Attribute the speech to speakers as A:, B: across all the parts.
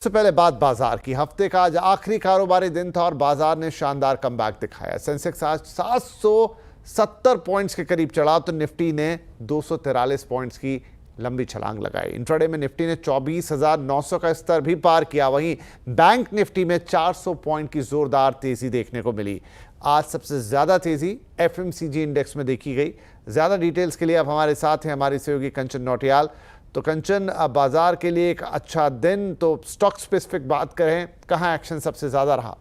A: सबसे पहले बात बाजार की। हफ्ते का आज आखिरी कारोबारी दिन था और बाजार ने शानदार कमबैक दिखाया। सेंसेक्स आज 770 पॉइंट्स के करीब चढ़ा तो निफ्टी ने 243 पॉइंट्स की लंबी छलांग लगाई। इंट्राडे में निफ्टी ने 24,900 का स्तर भी पार किया। वहीं बैंक निफ्टी में 400 पॉइंट की जोरदार तेजी देखने को मिली। आज सबसे ज्यादा तेजी एफएमसीजी इंडेक्स में देखी गई। ज्यादा डिटेल्स के लिए अब हमारे साथ हैं हमारी सहयोगी कंचन नौटियाल। तो कंचन, बाजार के लिए एक अच्छा दिन, तो स्टॉक स्पेसिफिक बात करें, कहां एक्शन सबसे ज्यादा रहा?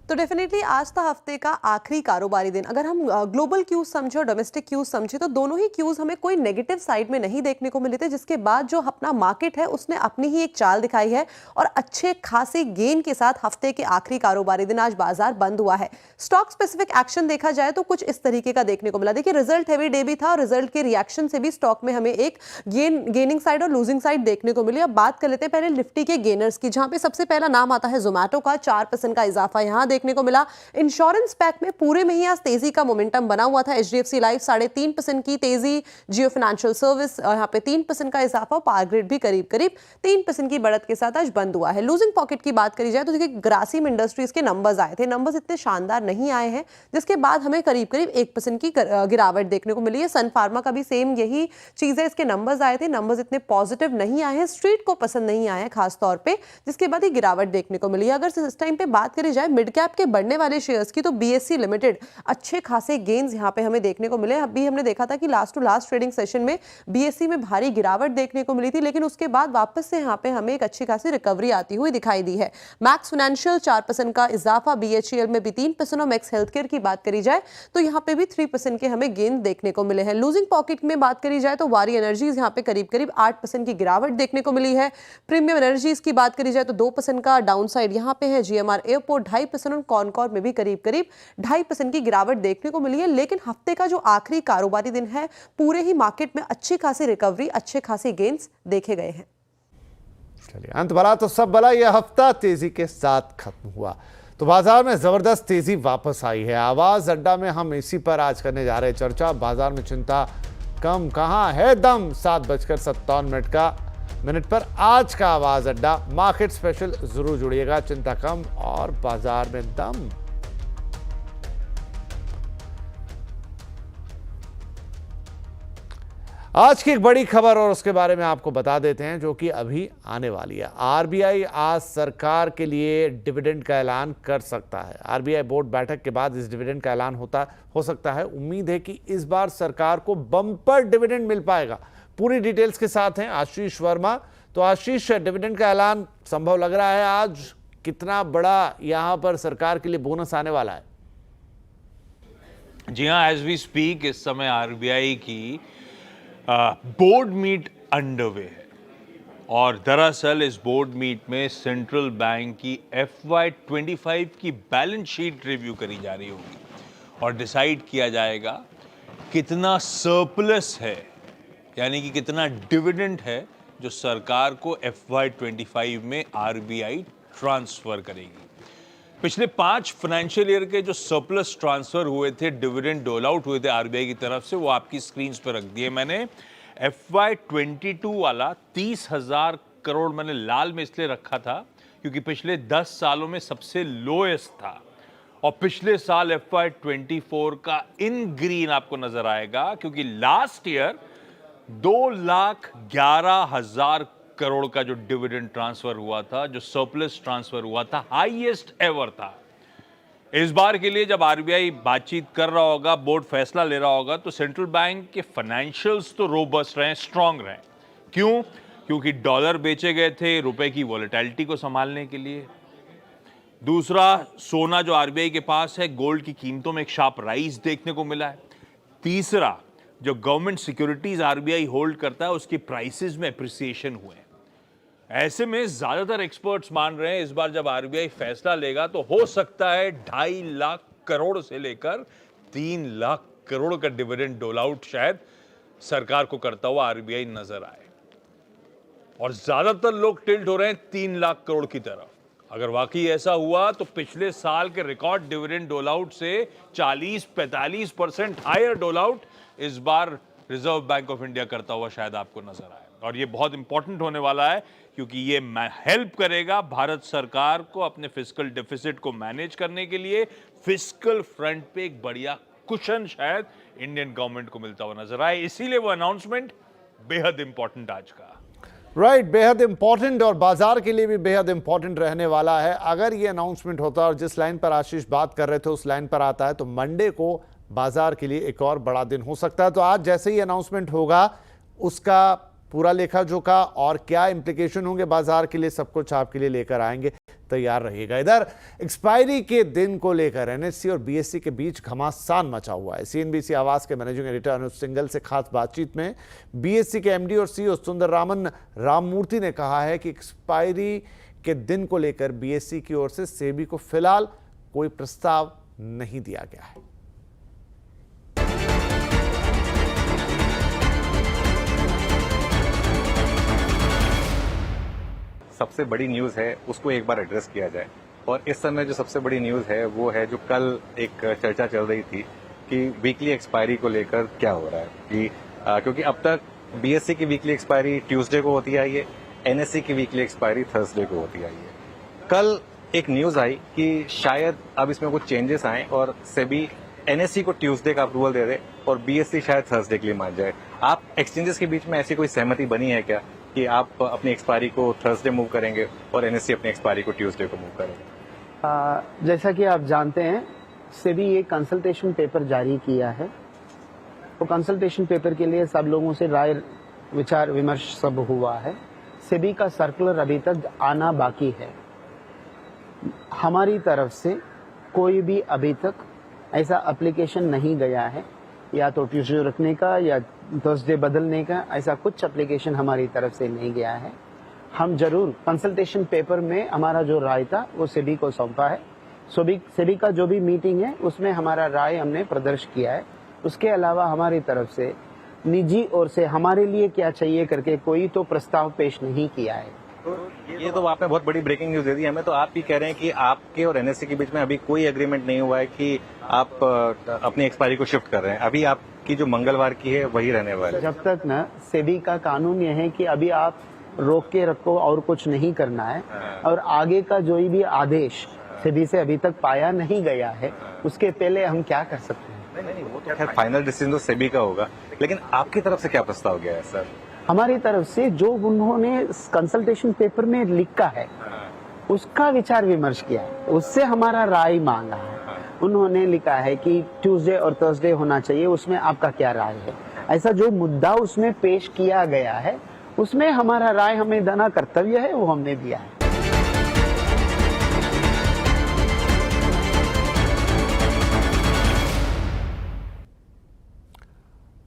B: तो डेफिनेटली आज था हफ्ते का आखिरी कारोबारी दिन। अगर हम ग्लोबल क्यूज समझे और डोमेस्टिक क्यूज समझे तो दोनों ही क्यूज हमें कोई नेगेटिव साइड में नहीं देखने को मिले थे, जिसके बाद जो अपना मार्केट है उसने अपनी ही एक चाल दिखाई है और अच्छे खासे गेन के साथ हफ्ते के आखिरी कारोबारी दिन आज बाजार बंद हुआ है। स्टॉक स्पेसिफिक एक्शन देखा जाए तो कुछ इस तरीके का देखने को मिला। देखिए, रिजल्ट हैवी डे भी था और रिजल्ट के रिएक्शन से भी स्टॉक में हमें एक गेनिंग साइड और लूजिंग साइड देखने को मिली। अब बात कर लेते हैं पहले निफ्टी के गेनर्स की, जहां पे सबसे पहला नाम आता है जोमैटो का। 4% का इजाफा यहां देखने को मिला। इंश्योरेंस पैक में पूरे में ही आज तेजी का मोमेंटम बना हुआ था। एचडीएफसी लाइफ 3.5% की तेजी, जियो फाइनेंशियल सर्विस यहां पे 3% का इजाफा, पावर ग्रिड भी करीब 3% की बढ़त के साथ आज बंद हुआ है। लूजिंग पॉकेट की बात करी जाए तो देखिए, ग्रासिम इंडस्ट्रीज के नंबर्स आए थे, नंबर्स इतने शानदार नहीं आए हैं, जिसके बाद हमें करीब 1% की गिरावट देखने को मिली है। सन फार्मा का भी सेम यही चीज है, इसके नंबर्स आए थे, नंबर्स इतने पॉजिटिव नहीं आए हैं, स्ट्रीट को पसंद नहीं आए हैं खास तौर पे, जिसके बाद ही गिरावट देखने को मिली है। अगर इस टाइम पे बात करी जाए मिड कैप के बढ़ने वाले शेयर्स की, तो बीएससी लिमिटेड अच्छे खासे गेन्स यहां पे हमें देखने को मिले। अभी हमने देखा था कि last to last trading session में बीएससी में भारी गिरावट देखने को मिली थी, लेकिन उसके बाद वापस से यहां पे हमें एक अच्छी खासी रिकवरी आती हुई दिखाई दी है। मैक्स फाइनेंशियल 4% का इजाफा, बीएचईएल में भी 3% और मैक्स हेल्थकेयर की बात करी जाए तो यहां पे भी 3% के हमें गेन देखने को मिले हैं। लूजिंग पॉकेट में बात करी जाए तो वारी एनर्जीज यहां पे करीब 8% की गिरावट देखने को मिली है। प्रीमियम एनर्जीज की बात करी जाए तो 2% का डाउन साइड यहां पे है। जीएमआर एयरपोर्ट 2.5% और कॉनकॉर में भी करीब 2.5% की गिरावट देखने को मिली है। लेकिन हफ्ते का जो आखिरी कारोबारी दिन है, पूरे ही मार्केट में अच्छी खासी रिकवरी, अच्छे खासे गेन्स देखे गए हैं।
A: चलिए, अंत भला तो सब भला, यह हफ्ता तेजी के साथ खत्म हुआ तो बाजार में जबरदस्त तेजी वापस आई है। आवाज अड्डा में हम इसी पर आज करने जा रहे हैं चर्चा। बाजार में चिंता कम कहां है दम। 7:57 पर आज का आवाज अड्डा मार्केट स्पेशल जरूर जुड़िएगा। चिंता कम और बाजार में दम। आज की एक बड़ी खबर और उसके बारे में आपको बता देते हैं, जो कि अभी आने वाली है। आरबीआई आज सरकार के लिए डिविडेंड का ऐलान कर सकता है। आरबीआई बोर्ड बैठक के बाद इस डिविडेंड का ऐलान हो सकता है। उम्मीद है कि इस बार सरकार को बम्पर डिविडेंड मिल पाएगा। पूरी डिटेल्स के साथ हैं आशीष वर्मा। तो आशीष, डिविडेंड का ऐलान संभव लग रहा है आज? कितना बड़ा यहां पर सरकार के लिए बोनस आने वाला है?
C: जी हाँ, एज वी स्पीक इस समय आरबीआई की बोर्ड मीट अंडरवे है और दरअसल इस बोर्ड मीट में सेंट्रल बैंक की FY25 की बैलेंस शीट रिव्यू करी जा रही होगी और डिसाइड किया जाएगा कितना सरप्लस है, यानी कि कितना डिविडेंड है जो सरकार को FY25 में आरबीआई ट्रांसफर करेगी। पिछले 5 फाइनेंशियल ईयर के जो सरप्लस ट्रांसफर हुए थे, डिविडेंड डोल आउट हुए थे आरबीआई की तरफ से, वो आपकी स्क्रीन पर रख दिए मैंने। FY22 वाला 30,000 करोड़ मैंने लाल में इसलिए रखा था क्योंकि पिछले 10 सालों में सबसे लोएस्ट था, और पिछले साल FY24 का इन ग्रीन आपको नजर आएगा क्योंकि लास्ट ईयर 2,11,000 करोड़ का जो डिविडेंड ट्रांसफर हुआ था, जो सरप्लस ट्रांसफर हुआ था, हाईएस्ट एवर था। इस बार के लिए जब आरबीआई बातचीत कर रहा होगा, बोर्ड फैसला ले रहा होगा, तो सेंट्रल बैंक के फाइनेंशियल्स तो रोबस्ट रहे, स्ट्रांग रहे। क्यों? क्योंकि डॉलर बेचे गए थे रुपए की वॉलेटिलिटी को संभालने के लिए। दूसरा, सोना जो आरबीआई के पास है, गोल्ड की कीमतों में एक शार्प राइज देखने को मिला है। तीसरा, जो गवर्नमेंट सिक्योरिटीज आरबीआई होल्ड करता है, उसकी प्राइसेस में एप्रिसिएशन हुए। ऐसे में ज्यादातर एक्सपर्ट्स मान रहे हैं इस बार जब आरबीआई फैसला लेगा तो हो सकता है 2.5 लाख करोड़ से लेकर 3 लाख करोड़ का डिविडेंड डोल आउट शायद सरकार को करता हुआ आरबीआई नजर आए, और ज्यादातर लोग टिल्ट हो रहे हैं 3 लाख करोड़ की तरफ। अगर वाकई ऐसा हुआ तो पिछले साल के रिकॉर्ड डिविडेंड डोल आउट से 40-45% हायर डोल आउट इस बार रिजर्व बैंक ऑफ इंडिया करता हुआ शायद आपको नजर आए। और ये बहुत इंपॉर्टेंट होने वाला है क्योंकि ये हेल्प करेगा भारत सरकार को अपने फिस्कल डेफिसिट को मैनेज करने के लिए। फिस्कल फ्रंट पे एक बढ़िया कुशन शायद इंडियन गवर्नमेंट को मिलता हुआ नजर आए, इसीलिए वो अनाउंसमेंट बेहद इंपॉर्टेंट आज का।
A: राइट, बेहद इंपॉर्टेंट और बाजार के लिए भी बेहद इंपॉर्टेंट रहने वाला है। अगर ये अनाउंसमेंट होता है और जिस लाइन पर आशीष बात कर रहे थे उस लाइन पर आता है तो मंडे को बाजार के लिए एक और बड़ा दिन हो सकता है। तो आज जैसे ही अनाउंसमेंट होगा उसका पूरा लेखा जोखा और क्या इंप्लीकेशन होंगे बाजार के लिए, सब कुछ आपके लिए लेकर आएंगे, तैयार रहिएगा। इधर एक्सपायरी के दिन को लेकर एनएससी और बीएसई के बीच घमासान मचा हुआ है। सीएनबीसी आवाज के मैनेजिंग एडिटर अनुज सिंघल से खास बातचीत में बीएसई के एमडी और सीईओ सुंदररामन राममूर्ति ने कहा है कि एक्सपायरी के दिन को लेकर बीएसई की ओर से सेबी को फिलहाल कोई प्रस्ताव नहीं दिया गया है।
D: सबसे बड़ी न्यूज़ है उसको एक बार एड्रेस किया जाए। और इस समय जो सबसे बड़ी न्यूज़ है वो है जो कल एक चर्चा चल रही थी कि वीकली एक्सपायरी को लेकर क्या हो रहा है कि क्योंकि अब तक बीएसई की वीकली एक्सपायरी ट्यूसडे को होती आई है, एनएससी की वीकली एक्सपायरी थर्सडे को होती आई है। कल एक न्यूज़ आई कि शायद अब इसमें कुछ चेंजेस आए और सेबी एनएससी को ट्यूसडे का अप्रूवल दे दे और बीएसई शायद थर्सडे के लिए मान जाए। आप एक्सचेंजेस के बीच में ऐसी कोई सहमति बनी है क्या कि आप अपनी एक्सपायरी को थर्सडे मूव करेंगे और एनएससी अपनी एक्सपायरी को ट्यूसडे को मूव करेंगे?
E: जैसा कि आप जानते हैं सेबी एक कंसल्टेशन पेपर जारी किया है। वो कंसल्टेशन पेपर के लिए सब लोगों से राय विचार विमर्श सब हुआ है। सेबी का सर्कुलर अभी तक आना बाकी है। हमारी तरफ से कोई भी अभी तक ऐसा एप्लीकेशन नहीं गया है, या तो ट्यूसडे रखने का या थर्सडे बदलने का, ऐसा कुछ एप्लीकेशन हमारी तरफ से नहीं गया है। हम जरूर कंसल्टेशन पेपर में हमारा जो राय था वो सेबी को सौंपा है। सेबी का जो भी मीटिंग है उसमें हमारा राय हमने प्रदर्शित किया है। उसके अलावा हमारी तरफ से निजी ओर से हमारे लिए क्या चाहिए करके कोई तो प्रस्ताव पेश नहीं किया है।
D: ये तो आपने बहुत बड़ी ब्रेकिंग न्यूज दे दी हमें। तो आप भी कह रहे हैं कि आपके और एनएससी के बीच में अभी कोई एग्रीमेंट नहीं हुआ है कि आप अपनी एक्सपायरी को शिफ्ट कर रहे हैं। अभी आपकी जो मंगलवार की है वही रहने वाली है।
E: जब तक ना सेबी का कानून यह है कि अभी आप रोक के रखो और कुछ नहीं करना है, और आगे का जो भी आदेश सेबी से अभी तक पाया नहीं गया है, उसके पहले हम क्या कर सकते हैं?
D: नहीं, वो तो खैर फाइनल डिसीजन तो सेबी का होगा, लेकिन आपकी तरफ से क्या प्रस्ताव गया है सर?
E: हमारी तरफ से जो उन्होंने कंसल्टेशन पेपर में लिखा है उसका विचार विमर्श किया है, उससे हमारा राय मांगा है। उन्होंने लिखा है कि ट्यूसडे और थर्सडे होना चाहिए, उसमें आपका क्या राय है? ऐसा जो मुद्दा उसमें पेश किया गया है उसमें हमारा राय हमें देना कर्तव्य है, वो हमने दिया है।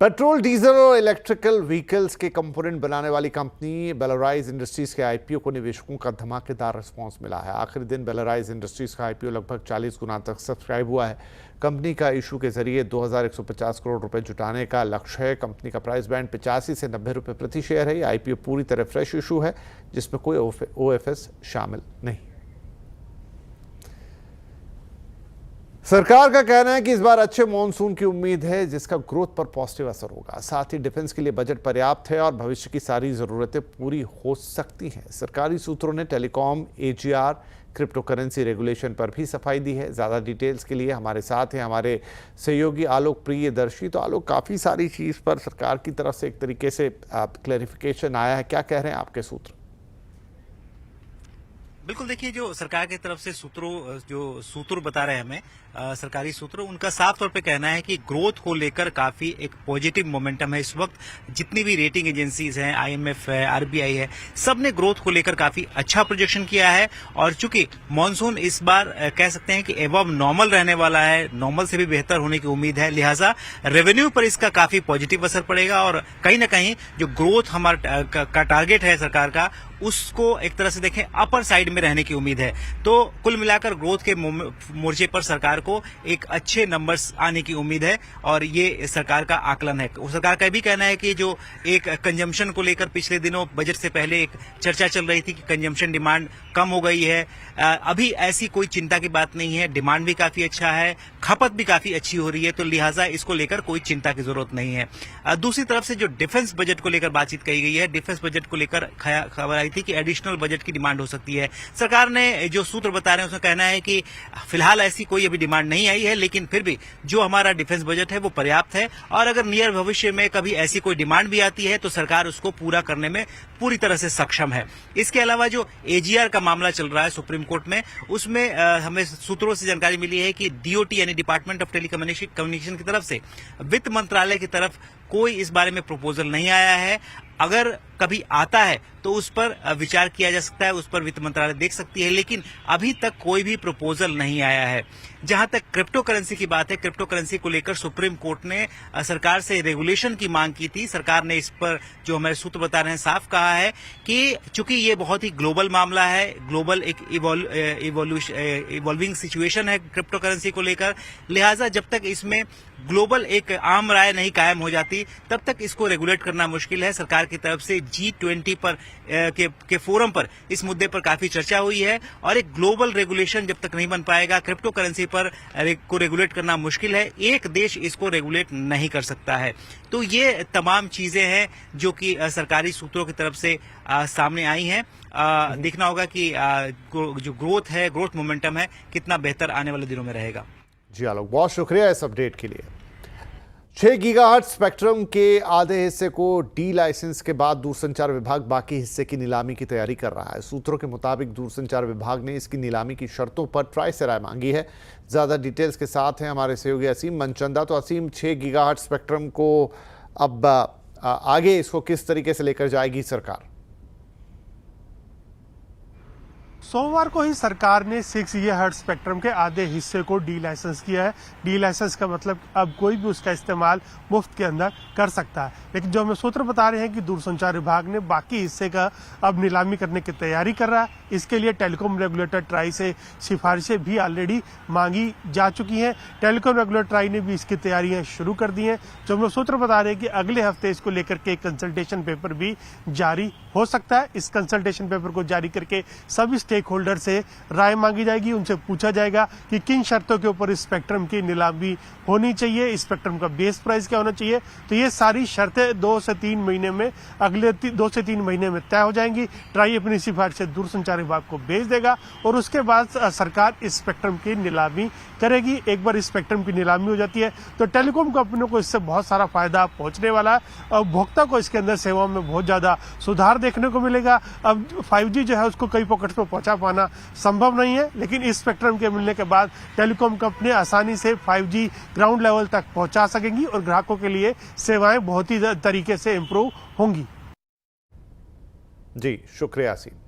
A: पेट्रोल, डीजल और इलेक्ट्रिकल व्हीकल्स के कंपोनेंट बनाने वाली कंपनी बेलोराइज इंडस्ट्रीज के आईपीओ को निवेशकों का धमाकेदार रिस्पांस मिला है। आखिरी दिन बेलोराइज इंडस्ट्रीज का आईपीओ लगभग 40 गुना तक सब्सक्राइब हुआ है। कंपनी का इशू के जरिए 2150 करोड़ रुपए जुटाने का लक्ष्य है। कंपनी का प्राइस बैंड 85 से 90 रुपए प्रति शेयर है। आईपीओ पूरी तरह फ्रेश इशू है जिसमें कोई ओएफएस शामिल नहीं। सरकार का कहना है कि इस बार अच्छे मॉनसून की उम्मीद है जिसका ग्रोथ पर पॉजिटिव असर होगा। साथ ही डिफेंस के लिए बजट पर्याप्त है और भविष्य की सारी जरूरतें पूरी हो सकती हैं। सरकारी सूत्रों ने telecom, AGR, crypto currency regulation पर भी सफाई दी है। ज़्यादा डिटेल्स के लिए हमारे साथ हैं हमारे सहयोगी आलोक प्रियदर्शी। तो आलोक, काफ़ी सारी चीज़ पर सरकार की तरफ से एक तरीके से क्लैरिफिकेशन आया है, क्या कह रहे हैं आपके सूत्र?
F: बिल्कुल, देखिए जो सरकार की तरफ से सूत्र बता रहे हैं हमें सरकारी सूत्र, उनका साफ तौर पे कहना है कि ग्रोथ को लेकर काफी एक पॉजिटिव मोमेंटम है। इस वक्त जितनी भी रेटिंग एजेंसीज हैं, आईएमएफ है, आरबीआई है, सब ने ग्रोथ को लेकर काफी अच्छा प्रोजेक्शन किया है। और चूंकि मॉनसून इस बार कह सकते हैं कि एबव नॉर्मल रहने वाला है, नॉर्मल से भी बेहतर होने की उम्मीद है, लिहाजा रेवेन्यू पर इसका काफी पॉजिटिव असर पड़ेगा और कहीं ना कहीं जो ग्रोथ हमारा का टारगेट है सरकार का, उसको एक तरह से देखें अपर साइड में रहने की उम्मीद है। तो कुल मिलाकर ग्रोथ के मोर्चे पर सरकार को एक अच्छे नंबर्स आने की उम्मीद है और ये सरकार का आकलन है। सरकार का भी कहना है कि जो एक कंजम्पशन को लेकर पिछले दिनों बजट से पहले एक चर्चा चल रही थी कि कंजम्पशन डिमांड कम हो गई है, अभी ऐसी कोई चिंता की बात नहीं है। डिमांड भी काफी अच्छा है, खपत भी काफी अच्छी हो रही है, तो लिहाजा इसको लेकर कोई चिंता की जरूरत नहीं है। दूसरी तरफ से जो डिफेंस बजट को लेकर बातचीत कही गई है, डिफेंस बजट को लेकर खबर आई थी कि एडिशनल बजट की डिमांड हो सकती है। सरकार ने जो सूत्र बता रहे हैं उसमें कहना है कि फिलहाल ऐसी कोई अभी डिमांड नहीं आई है, लेकिन फिर भी जो हमारा डिफेंस बजट है वो पर्याप्त है और अगर नियर भविष्य में कभी ऐसी कोई डिमांड भी आती है तो सरकार उसको पूरा करने में पूरी तरह से सक्षम है। इसके अलावा जो एजीआर का मामला चल रहा है सुप्रीम कोर्ट में, उसमें हमें सूत्रों से जानकारी मिली है कि डीओटी यानी डिपार्टमेंट ऑफ टेलीकम्युनिकेशन की तरफ से वित्त मंत्रालय की तरफ कोई इस बारे में प्रपोजल नहीं आया है। अगर कभी आता है तो उस पर विचार किया जा सकता है, उस पर वित्त मंत्रालय देख सकती है, लेकिन अभी तक कोई भी प्रपोजल नहीं आया है। जहां तक क्रिप्टो करेंसी की बात है, क्रिप्टो करेंसी को लेकर सुप्रीम कोर्ट ने सरकार से रेगुलेशन की मांग की थी। सरकार ने इस पर जो हमारे सूत्र बता रहे हैं साफ कहा है कि चूंकि ये बहुत ही ग्लोबल मामला है, ग्लोबल एक इवॉल्विंग सिचुएशन है क्रिप्टो करेंसी को लेकर, लिहाजा जब तक इसमें ग्लोबल एक आम राय नहीं कायम हो जाती तब तक इसको रेगुलेट करना मुश्किल है। सरकार की तरफ से G20 पर के फोरम पर इस मुद्दे पर काफी चर्चा हुई है और एक ग्लोबल रेगुलेशन जब तक नहीं बन पाएगा, क्रिप्टो करेंसी पर को रेगुलेट करना मुश्किल है। एक देश इसको रेगुलेट नहीं कर सकता है। तो ये तमाम चीजें हैं जो कि सरकारी सूत्रों की तरफ से सामने आई हैं। देखना होगा कि जो ग्रोथ है, ग्रोथ मोमेंटम है, कितना बेहतर आने वाले दिनों में रहेगा।
A: जी आलोक, बहुत शुक्रिया इस अपडेट के लिए। 6 गीगाहर्ट्ज स्पेक्ट्रम के आधे हिस्से को डी लाइसेंस के बाद दूरसंचार विभाग बाकी हिस्से की नीलामी की तैयारी कर रहा है। सूत्रों के मुताबिक दूरसंचार विभाग ने इसकी नीलामी की शर्तों पर ट्राई से राय मांगी है। ज्यादा डिटेल्स के साथ हैं हमारे सहयोगी असीम मनचंदा। तो असीम, 6 गीगाहर्ट्ज स्पेक्ट्रम को अब आगे इसको किस तरीके से लेकर जाएगी सरकार?
G: सोमवार को ही सरकार ने 6 गीगाहर्ट्ज स्पेक्ट्रम के आधे हिस्से को डी लाइसेंस किया है। डी लाइसेंस का मतलब अब कोई भी उसका इस्तेमाल मुफ्त के अंदर कर सकता है, लेकिन जो हमें सूत्र बता रहे हैं कि दूरसंचार विभाग ने बाकी हिस्से का अब नीलामी करने की तैयारी कर रहा है। इसके लिए टेलीकॉम रेगुलेटर ट्राई से सिफारिशें भी ऑलरेडी मांगी जा चुकी हैं। टेलीकॉम रेगुलेटर ट्राई ने भी इसकी तैयारियां शुरू कर दी हैं। जो हमें सूत्र बता रहे हैं कि अगले हफ्ते इसको लेकर के कंसल्टेशन पेपर भी जारी हो सकता है। इस कंसल्टेशन पेपर को जारी करके सभी स्टेक होल्डर से राय मांगी जाएगी, उनसे पूछा जाएगा कि किन शर्तों के ऊपर इस स्पेक्ट्रम की नीलामी होनी चाहिए, इस स्पेक्ट्रम का बेस प्राइस क्या होना चाहिए। तो ये सारी शर्तें 2 से 3 महीने में, अगले 2 से 3 महीने में तय हो जाएंगी। ट्राई अपनी सिफारिश से दूरसंचार विभाग को भेज देगा और उसके बाद सरकार इस स्पेक्ट्रम की नीलामी करेगी। एक बार इस स्पेक्ट्रम की नीलामी हो जाती है तो टेलीकॉम कंपनियों को इससे बहुत सारा फायदा पहुंचने वाला है और उपभोक्ता को इसके अंदर सेवाओं में बहुत ज्यादा सुधार देखने को मिलेगा। अब 5G जो है उसको कई पॉकेट्स में पहुंचा पाना संभव नहीं है, लेकिन इस स्पेक्ट्रम के मिलने के बाद टेलीकॉम कंपनी आसानी से 5G ग्राउंड लेवल तक पहुंचा सकेंगी और ग्राहकों के लिए सेवाएं बहुत ही तरीके से इंप्रूव होंगी।
A: जी शुक्रिया असीम।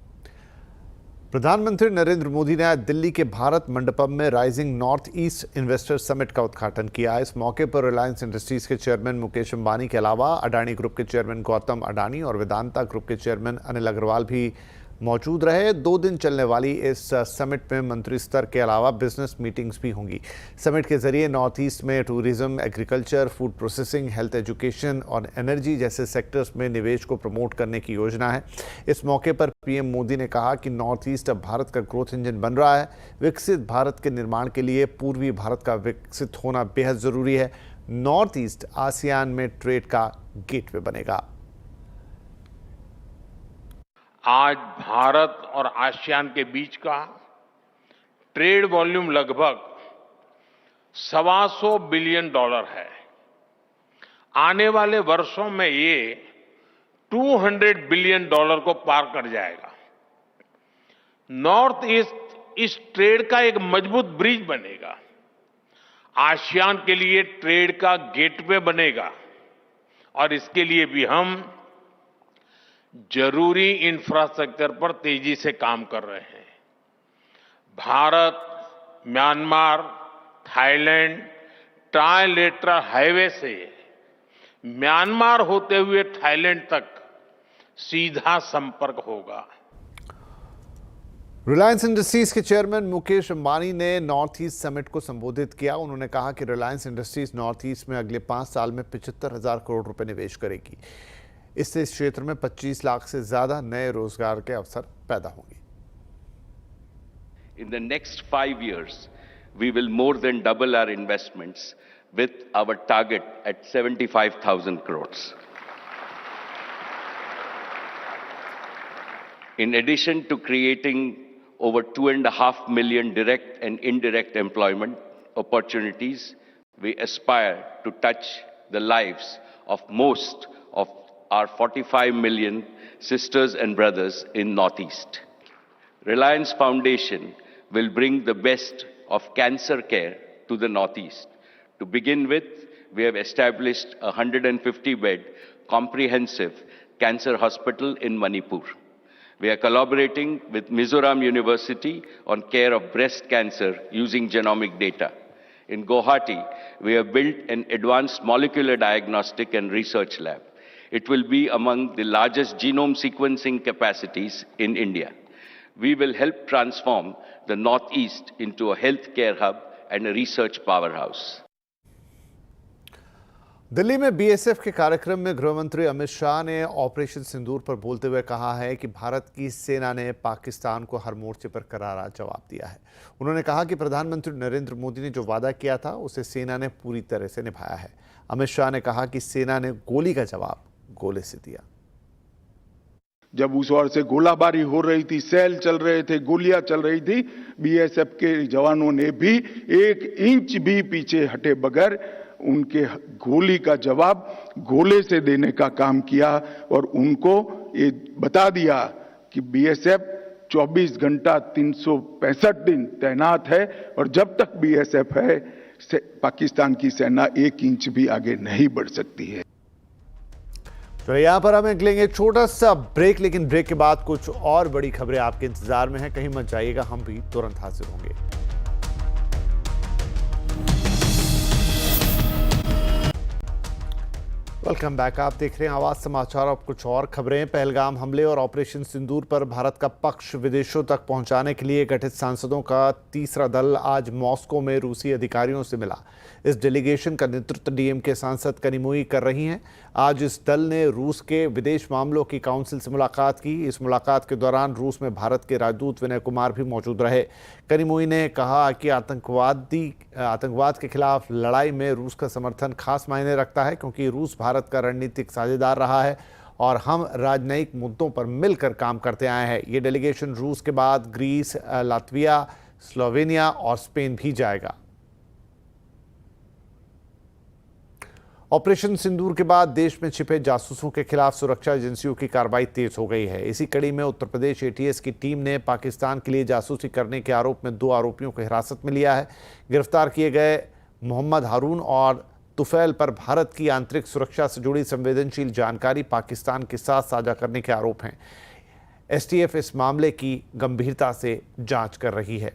A: प्रधानमंत्री नरेंद्र मोदी ने आज दिल्ली के भारत मंडपम में rising north east investor summit का उद्घाटन किया। इस मौके पर रिलायंस इंडस्ट्रीज के चेयरमैन मुकेश अंबानी के अलावा अडानी ग्रुप के चेयरमैन गौतम अडानी और वेदांता ग्रुप के चेयरमैन अनिल अग्रवाल भी मौजूद रहे। 2 दिन चलने वाली इस समिट में मंत्री स्तर के अलावा बिजनेस मीटिंग्स भी होंगी। समिट के जरिए नॉर्थ ईस्ट में tourism, agriculture, food processing, health, education और एनर्जी जैसे सेक्टर्स में निवेश को प्रमोट करने की योजना है। इस मौके पर पीएम मोदी ने कहा कि नॉर्थ ईस्ट अब भारत का ग्रोथ इंजन बन रहा है। विकसित भारत के निर्माण के लिए पूर्वी भारत का विकसित होना बेहद जरूरी है। नॉर्थ ईस्ट आसियान में ट्रेड का गेटवे बनेगा।
H: आज भारत और आसियान के बीच का ट्रेड वॉल्यूम लगभग $125 बिलियन है। आने वाले वर्षों में ये $200 बिलियन को पार कर जाएगा। नॉर्थ ईस्ट इस ट्रेड का एक मजबूत ब्रिज बनेगा, आसियान के लिए ट्रेड का गेटवे बनेगा और इसके लिए भी हम जरूरी इंफ्रास्ट्रक्चर पर तेजी से काम कर रहे हैं। Bharat, Myanmar, Thailand trilateral highway से म्यांमार होते हुए थाईलैंड तक सीधा संपर्क होगा।
A: रिलायंस इंडस्ट्रीज के चेयरमैन मुकेश अंबानी ने नॉर्थ ईस्ट समिट को संबोधित किया। उन्होंने कहा कि रिलायंस इंडस्ट्रीज नॉर्थ ईस्ट में अगले 5 साल में 75,000 करोड़ रुपए निवेश करेगी। इससे इस क्षेत्र में 25 लाख से ज्यादा नए रोजगार के अवसर पैदा होंगे।
I: In the next 5 years, we will more than double our investments with our target at 75,000 crores. In addition to creating over 2.5 million direct and indirect employment opportunities, we aspire to touch the lives of most of our 45 million sisters and brothers in Northeast. Reliance Foundation will bring the best of cancer care to the Northeast. To begin with, we have established a 150-bed comprehensive cancer hospital in Manipur. We are collaborating with Mizoram University on care of breast cancer using genomic data. In Guwahati, we have built an advanced molecular diagnostic and research lab. It will be among the largest genome sequencing capacities in India. We will help transform the Northeast into a healthcare hub and a research powerhouse.
A: Delhi में BSF के कार्यक्रम में गृह मंत्री अमित शाह ने operation सिंदूर पर बोलते हुए कहा है कि भारत की सेना ने पाकिस्तान को हर मोर्चे पर करारा जवाब दिया है। उन्होंने कहा कि प्रधानमंत्री नरेंद्र मोदी ने जो वादा किया था उसे सेना ने पूरी तरह से निभाया है। अमित शाह ने कहा कि सेना ने गोली का जवाब गोले से दिया।
J: जब उस ओर से गोलाबारी हो रही थी, सेल चल रहे थे, गोलियां चल रही थी, बीएसएफ के जवानों ने भी 1 इंच भी पीछे हटे बगैर उनके गोली का जवाब गोले से देने का काम किया और उनको ये बता दिया कि बीएसएफ 24 घंटा 365 दिन तैनात है और जब तक बीएसएफ है पाकिस्तान की सेना 1 इंच भी आगे नहीं बढ़ सकती है।
A: तो यहाँ पर हम लेंगे एक छोटा सा ब्रेक, लेकिन ब्रेक के बाद कुछ और बड़ी खबरें आपके इंतजार में हैं। कहीं मत जाइएगा, हम भी तुरंत हाजिर होंगे। Welcome back. आप देख रहे हैं आवाज समाचार। अब कुछ और खबरें। पहलगाम हमले और ऑपरेशन सिंदूर पर भारत का पक्ष विदेशों तक पहुंचाने के लिए गठित सांसदों का तीसरा दल आज मॉस्को में रूसी अधिकारियों से मिला। इस डेलीगेशन का नेतृत्व डीएमके सांसद कनिमोई कर रही हैं। आज इस दल ने रूस के विदेश मामलों की काउंसिल से मुलाकात की। इस मुलाकात के दौरान रूस में भारत के राजदूत विनय कुमार भी मौजूद रहे। कनिमोई ने कहा कि आतंकवाद के खिलाफ लड़ाई में रूस का समर्थन खास मायने रखता है, क्योंकि रूस भारत का रणनीतिक साझेदार रहा है और हम राजनयिक मुद्दों पर मिलकर काम करते आए हैं। ये डेलीगेशन रूस के बाद ग्रीस, लातविया, स्लोवेनिया और स्पेन भी जाएगा। ऑपरेशन सिंदूर के बाद देश में छिपे जासूसों के खिलाफ सुरक्षा एजेंसियों की कार्रवाई तेज हो गई है। इसी कड़ी में उत्तर प्रदेश एटीएस की टीम ने पाकिस्तान के लिए जासूसी करने के आरोप में 2 आरोपियों को हिरासत में लिया है। गिरफ्तार किए गए मोहम्मद हारून और तुफैल पर भारत की आंतरिक सुरक्षा से जुड़ी संवेदनशील जानकारी पाकिस्तान के साथ साझा करने के आरोप हैं। एसटीएफ इस मामले की गंभीरता से जांच कर रही है।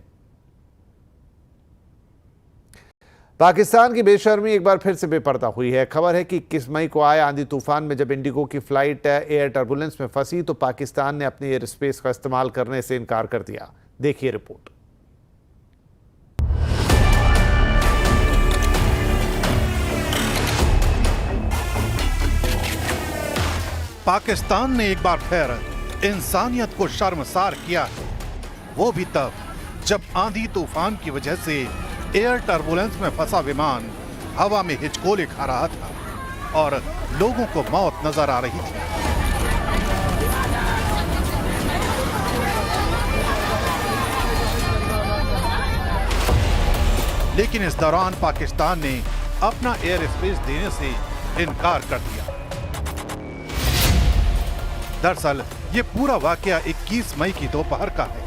A: पाकिस्तान की बेशर्मी एक बार फिर से बेपर्दा हुई है। खबर है कि 21 मई को आए आंधी तूफान में जब इंडिगो की फ्लाइट एयर टर्बुलेंस में फंसी तो पाकिस्तान ने अपने एयर स्पेस का इस्तेमाल करने से इनकार कर दिया। देखिए रिपोर्ट।
K: पाकिस्तान ने एक बार फिर इंसानियत को शर्मसार किया है, वो भी तब जब आंधी तूफान की वजह से एयर टर्बुलेंस में फंसा विमान हवा में हिचकोले खा रहा था और लोगों को मौत नजर आ रही थी। लेकिन इस दौरान पाकिस्तान ने अपना एयर स्पेस देने से इनकार कर दिया। दरअसल ये पूरा वाकया 21 मई की दोपहर का है,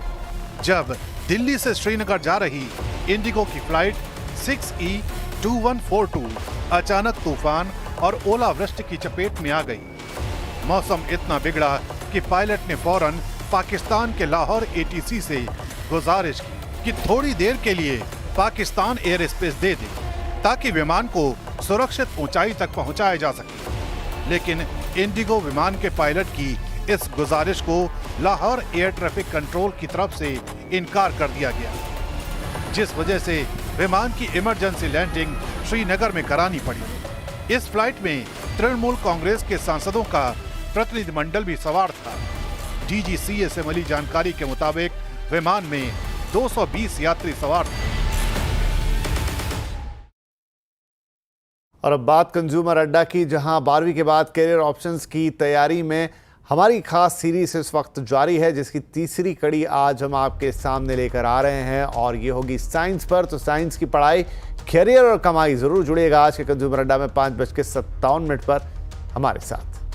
K: जब दिल्ली से श्रीनगर जा रही इंडिगो की फ्लाइट 6E2142 अचानक तूफान और ओलावृष्टि की चपेट में आ गई। मौसम इतना बिगड़ा कि पायलट ने फौरन पाकिस्तान के लाहौर एटीसी से गुजारिश की कि थोड़ी देर के लिए पाकिस्तान एयर स्पेस दे दे ताकि विमान को सुरक्षित ऊंचाई तक पहुंचाया जा सके। लेकिन इंडिगो विमान के पायलट की इस गुजारिश को लाहौर एयर ट्रैफिक कंट्रोल की तरफ से इनकार कर दिया गया, जिस वजह से विमान की इमरजेंसी लैंडिंग श्रीनगर में करानी पड़ी। इस फ्लाइट में तृणमूल कांग्रेस के सांसदों का प्रतिनिधिमंडल भी सवार था। डीजीसीए से मिली जानकारी के मुताबिक विमान में 220 यात्री सवार थे।
A: और अब बात कंज्यूमर अड्डा की, जहां 12वीं के बाद करियर ऑप्शंस की तैयारी में हमारी खास सीरीज इस वक्त जारी है, जिसकी तीसरी कड़ी आज हम आपके सामने लेकर आ रहे हैं और ये होगी साइंस पर। तो साइंस की पढ़ाई, करियर और कमाई, जरूर जुड़िएगा आज के कंज्यूमर अड्डा में 5:57 पर हमारे साथ।